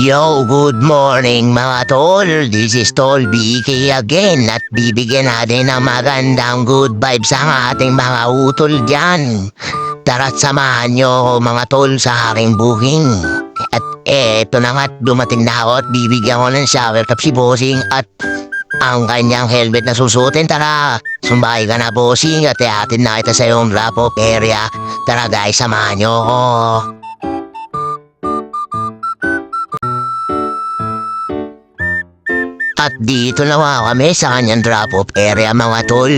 Yo, good morning mga tol. This is Tol BK again at bibigyan natin ng magandang good vibes ang ating mga utol dyan. Tara't samahan nyo ako mga tol sa aking booking. At eto na nga't dumating na ako at bibigyan ko ng shower cap si Bossing at ang kanyang helmet na susutin. Tara, sumbay ka na Bossing at atin na kita sa iyong drop-off area. Tara guys, samahan nyo ako. At dito na kami sa kanyang drop-off area mga tol.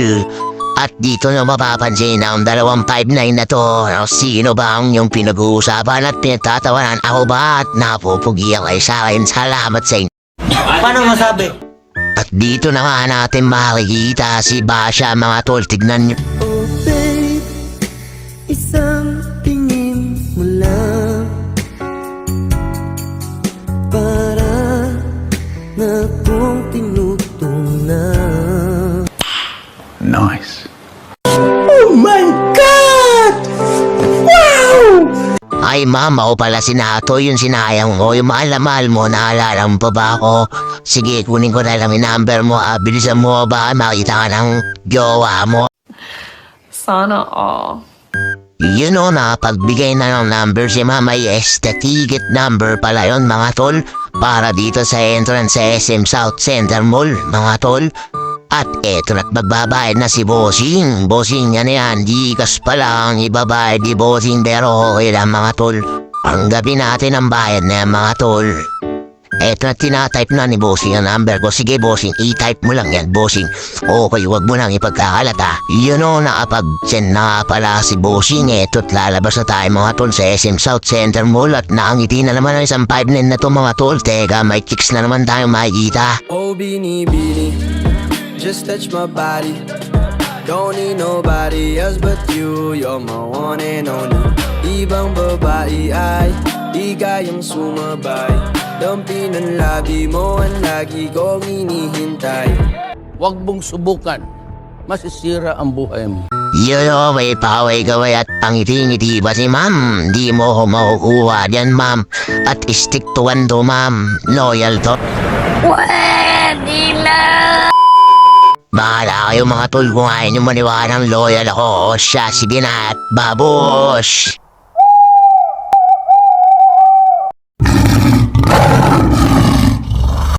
At dito na mapapansin ang 259 na to. Sino ba ang yung pinag-uusapan at pinagtatawanan? Ako ba at napupugiyan kayo sa akin? Salamat sa inyo. Paano masabi? At dito na nga natin makikita si Basha mga tol. Tignan nyo. Oh babe, isang tingin mo lang para na kong tinutunan. Nice. Oh my God! Wow! Ay ma'am, ako pala si Nato, yung sinayang ko. Yung mahal mo, naalala mo pa ba ako? Sige, kunin ko na lang yung number mo. Bilisan mo ba? Makita ka ng jowa mo. Sana all. You know na, pagbigay na ng number si mama, yes, the ticket number pala yon mga tol. Para dito sa entrance sa SM South Center Mall, mga tol. At eto na't magbabayad na si Bossing. Bossing yan yan, Gcash pa lang, ibabayad di Bossing pero okay lang mga tol. Ang gabi natin ang bayad na yan mga tol. Eto na tinatype na ni Bossing ang number ko. Sige Bossing, i-type mo lang yan Bossing. Okay, wag mo nang ipagkakalata. You know, nakapag-send na pala si Bossing. Eto't lalabas na tayo mga tol sa SM South Center Mall. At nakangiti na naman ang isang 5'9" na to mga tol. Teka, may chicks na naman tayong makikita. Oh Beanie, just touch my body. Don't need nobody else but you. You're my one and only. Ibang babae ay di kayang sumabay. Dampi ng labi mo ang lagi kong inihintay. Huwag mong subukan. Masisira ang buhay mo. You know, may paway-gaway at pangiti-ngiti ba si ma'am? Di mo ko makukuha dyan ma'am. At stick to one to ma'am. Loyal to. Bahala kayo mga tol kung ayaw nyo maniwala ng loyal ako. O siya, sige na at babush!